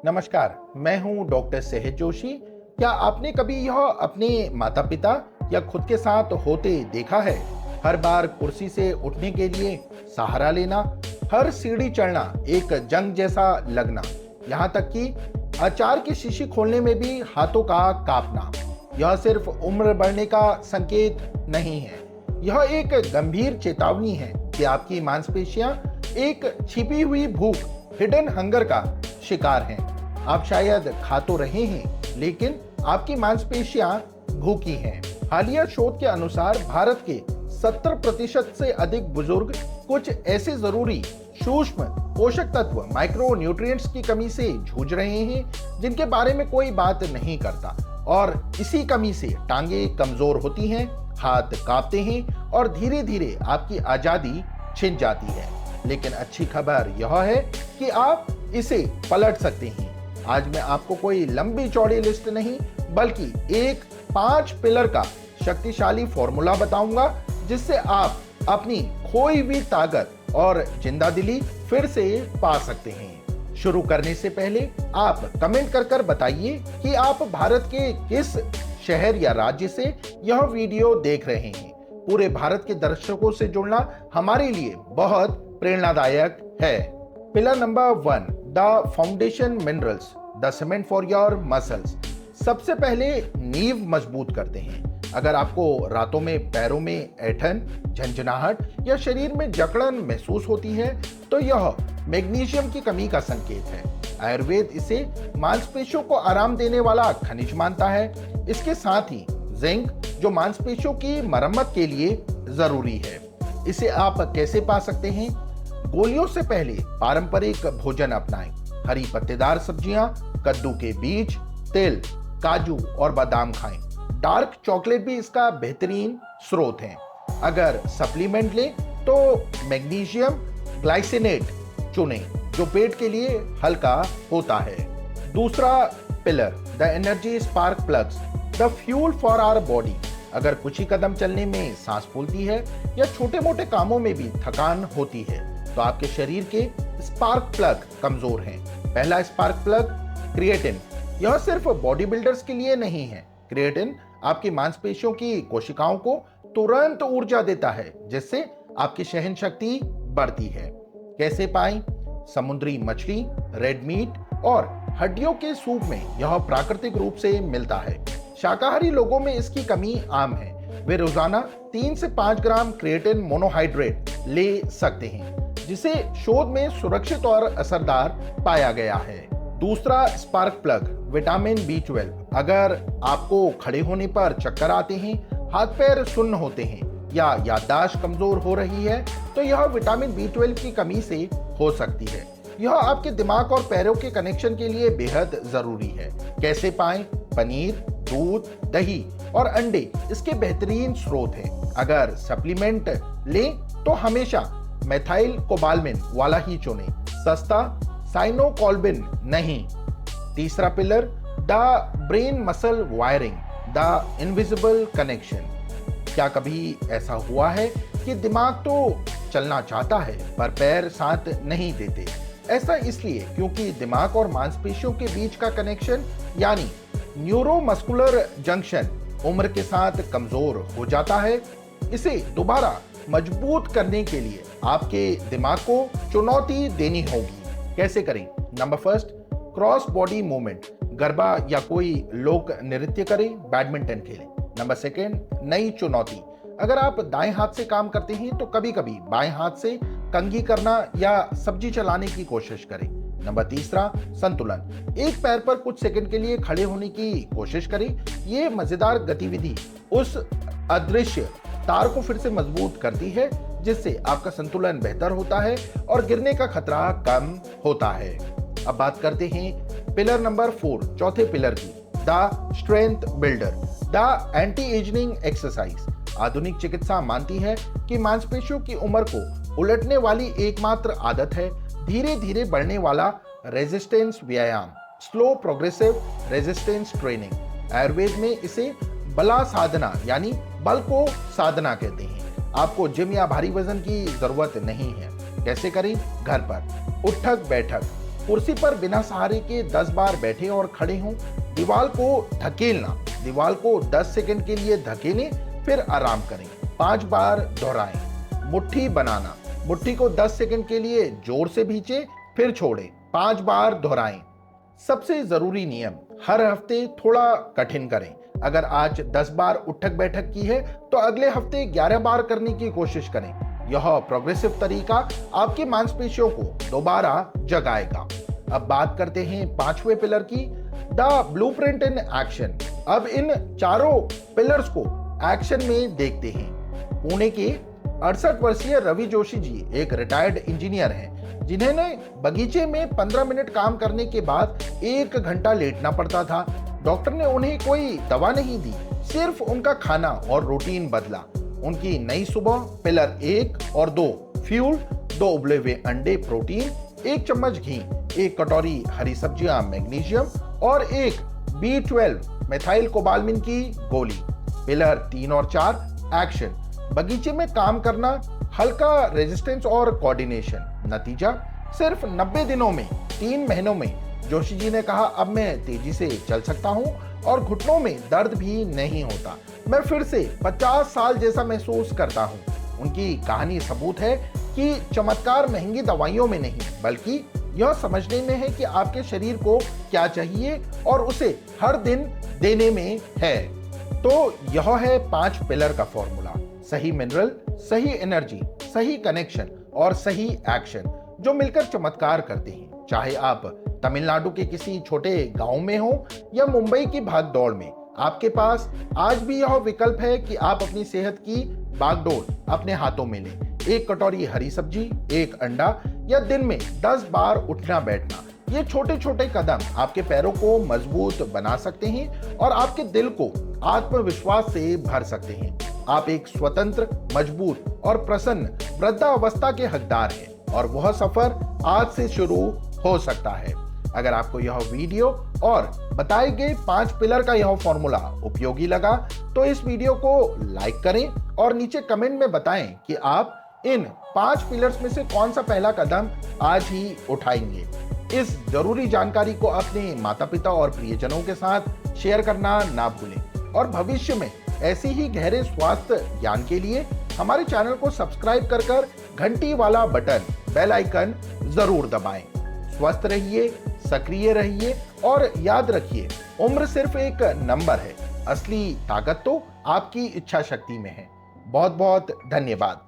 नमस्कार, मैं हूं डॉक्टर सेहत जोशी। क्या आपने कभी यह अपने माता पिता या खुद के साथ होते देखा है? हर बार कुर्सी से उठने के लिए सहारा लेना, हर सीढ़ी चढ़ना एक जंग जैसा लगना, यहाँ तक कि अचार की शीशी खोलने में भी हाथों का कांपना। यह सिर्फ उम्र बढ़ने का संकेत नहीं है, यह एक गंभीर चेतावनी है कि आपकी मांसपेशियां एक छिपी हुई भूख, हिडन हंगर का शिकार हैं। आप शायद खा तो रहे हैं, लेकिन आपकी मांसपेशियां भूखी हैं। हालिया शोध के अनुसार भारत के 70% से अधिक बुजुर्ग कुछ ऐसे जरूरी सूक्ष्म पोषक तत्व माइक्रो न्यूट्रिएंट्स की कमी से जूझ रहे हैं जिनके बारे में कोई बात नहीं करता, और इसी कमी से टांगे कमजोर होती हैं, हाथ कांपते हैं और धीरे धीरे आपकी आजादी छिन जाती है। लेकिन अच्छी खबर यह है कि आप इसे पलट सकते हैं। आज मैं आपको कोई लंबी चौड़ी लिस्ट नहीं, बल्कि एक 5 पिलर का शक्तिशाली फॉर्मूला बताऊंगा जिससे आप अपनी खोई हुई ताकत और जिंदादिली फिर से पा सकते हैं। शुरू करने से पहले आप कमेंट कर बताइए कि आप भारत के किस शहर या राज्य से यह वीडियो देख रहे हैं। पूरे भारत के दर्शकों से जुड़ना हमारे लिए बहुत प्रेरणादायक है। Pillar number 1, the foundation minerals, the cement for your muscles. सबसे पहले नींव मजबूत करते हैं। अगर आपको रातों में पैरों में ऐंठन, झंझनाहट या शरीर में जकड़न महसूस होती है तो यह मैग्नीशियम की कमी का संकेत है। आयुर्वेद इसे मांसपेशियों को आराम देने वाला खनिज मानता है। इसके साथ ही जिंक, जो मांसपेशियों की मरम्मत के लिए जरूरी है। इसे आप कैसे पा सकते हैं? गोलियों से पहले पारंपरिक भोजन अपनाएं। हरी पत्तेदार सब्जियां, कद्दू के बीज, तिल, काजू और बादाम खाएं। डार्क चॉकलेट भी इसका बेहतरीन स्रोत है। अगर सप्लीमेंट लें तो मैग्नीशियम ग्लाइसिनेट चुनें, जो पेट के लिए हल्का होता है। दूसरा pillar, the energy spark plugs, the fuel for our body. अगर कुछ ही कदम चलने में सांस फूलती है या छोटे मोटे कामों में भी थकान होती है तो आपके शरीर के स्पार्क प्लग कमजोर हैं। पहला स्पार्क प्लग, क्रिएटिन। यह सिर्फ बॉडी बिल्डर्स के लिए नहीं है। क्रिएटिन आपकी मांसपेशियों की कोशिकाओं को तुरंत ऊर्जा देता है, जिससे आपकी सहन शक्ति बढ़ती है। कैसे पाएं? समुद्री मछली, रेड मीट और हड्डियों के सूप में यह प्राकृतिक रूप से मिलता है। शाकाहारी लोगों में इसकी कमी आम है। वे रोजाना 3 से 5 ग्राम क्रिएटिन मोनोहाइड्रेट ले सकते हैं, जिसे शोध में सुरक्षित और असरदार पाया गया है। दूसरा स्पार्क प्लग, विटामिन B12। अगर आपको खड़े होने पर चक्कर आते हैं, हाथ पैर सुन्न होते हैं या याददाश्त कमजोर हो रही है तो यह विटामिन B12 की कमी से हो सकती है। यह आपके दिमाग और पैरों के कनेक्शन के लिए बेहद जरूरी है। कैसे पाएं? पनीर, दूध, दही और अंडे इसके बेहतरीन स्रोत हैं। अगर सप्लीमेंट लें तो हमेशा मेथाइल कोबालमिन वाला ही चुनें, सस्ता साइनोकोल्बिन नहीं। तीसरा pillar, the brain muscle wiring, the invisible connection. क्या कभी ऐसा हुआ है कि दिमाग तो चलना चाहता है पर पैर साथ नहीं देते? ऐसा इसलिए क्योंकि दिमाग और मांसपेशियों के बीच का कनेक्शन यानी न्यूरोमस्कुलर जंक्शन उम्र के साथ कमजोर हो जाता है। इसे दोबारा मजबूत करने के लिए आपके दिमाग को चुनौती देनी होगी। कैसे करें? Number 1, cross body movement, garba या कोई लोक नृत्य करें, बैडमिंटन खेलें। नंबर 2, नई चुनौती। अगर आप दाएं हाथ से काम करते हैं तो कभी कभी बाएं हाथ से कंघी करना या सब्जी चलाने की कोशिश करें। नंबर 3, संतुलन। एक पैर पर कुछ सेकंड के लिए खड़े होने की कोशिश करें। ये मजेदार गतिविधि उस अदृश्य तार को फिर से मजबूत करती है, जिससे आपका संतुलन बेहतर होता है और गिरने का खतरा कम होता है। अब बात करते हैं पिलर नंबर 4, चौथे पिलर की, the strength builder, the anti ageing exercise. आधुनिक चिकित्सा मानती है कि मांसपेशियों की उम्र को उलटने वाली एकमात्र आदत है धीरे धीरे बढ़ने वाला रेजिस्टेंस व्यायाम, slow progressive resistance training. Ayurveda में इसे बला साधना यानी बल को साधना कहते हैं। आपको जिम या भारी वजन की जरूरत नहीं है। कैसे करें? घर पर उठक बैठक, कुर्सी पर बिना सहारे के 10 बार बैठे और खड़े हों। दीवार को धकेलना, दीवार को 10 सेकंड के लिए धकेलें, फिर आराम करें। 5 बार दोहराएं। मुट्ठी बनाना, मुट्ठी को 10 सेकंड के लिए जोर से भींचे, फिर छोड़ें। 5 बार दोहराएं। सबसे जरूरी नियम, हर हफ्ते थोड़ा कठिन करें। अगर आज 10 बार उठक बैठक की है तो अगले हफ्ते 11 बार करने की कोशिश करें। यह प्रोग्रेसिव तरीका आपकी मांसपेशियों को दोबारा जगाएगा। अब बात करते हैं 5वें पिलर की, द ब्लूप्रिंट इन एक्शन। अब इन चारों पिलर्स को एक्शन में देखते हैं। पुणे के 68 वर्षीय रवि जोशी जी एक रिटायर्ड इंजीनियर हैं, जिन्होंने बगीचे में 15 मिनट काम करने के बाद 1 घंटा लेटना पड़ता था। डॉक्टर ने उन्हें कोई दवा नहीं दी, सिर्फ उनका खाना और रूटीन बदला। उनकी नई सुबह पिलर 1 और 2 फ्यूल, 2 उबले हुए अंडे प्रोटीन, 1 चम्मच घी, 1 कटोरी हरी सब्जियां मैग्नीशियम और 1 B12 मेथाइल कोबालमिन की गोली। पिलर 3 और 4 एक्शन, बगीचे में काम करना, हल्का रेजिस्टेंस और कोऑर्डिनेशन। नतीजा, सिर्फ 90 दिनों में 3 महीनों में जोशी जी ने कहा, अब मैं तेजी से चल सकता हूं और घुटनों में दर्द भी नहीं होता। मैं फिर से 50 साल जैसा महसूस करता हूं। उनकी कहानी सबूत है कि चमत्कार महंगी दवाइयों में नहीं, बल्कि यह समझने में है कि आपके शरीर को क्या चाहिए और उसे हर दिन देने में है। तो यह है 5 पिलर का फॉर्मूला, सही मिनरल, सही एनर्जी, सही कनेक्शन और सही एक्शन, जो मिलकर चमत्कार करते हैं। चाहे आप तमिलनाडु के किसी छोटे गांव में हो या मुंबई की भागदौड़ में, आपके पास आज भी यह विकल्प है कि आप अपनी सेहत की बागडोर अपने हाथों में लें। 1 कटोरी हरी सब्जी, 1 अंडा या दिन में 10 बार उठना बैठना। ये छोटे छोटे कदम आपके पैरों को मजबूत बना सकते हैं और आपके दिल को आत्मविश्वास से भर सकते हैं। आप एक स्वतंत्र, मजबूत और प्रसन्न वृद्धावस्था के हकदार हैं और वह सफर आज से शुरू हो सकता है। अगर आपको यह वीडियो और बताए गए 5 पिलर का यह फॉर्मूला उपयोगी लगा तो इस वीडियो को लाइक करें और नीचे कमेंट में बताएं कि आप इन 5 पिलर्स में से कौन सा पहला कदम आज ही उठाएंगे। इस जरूरी जानकारी को अपने माता पिता और प्रियजनों के साथ शेयर करना ना भूलें और भविष्य में ऐसे ही गहरे स्वास्थ्य ज्ञान के लिए हमारे चैनल को सब्सक्राइब कर घंटी वाला बटन, बेल आइकन जरूर दबाएं। स्वस्थ रहिए, सक्रिय रहिए और याद रखिए, उम्र सिर्फ एक नंबर है, असली ताकत तो आपकी इच्छा शक्ति में है। बहुत बहुत धन्यवाद।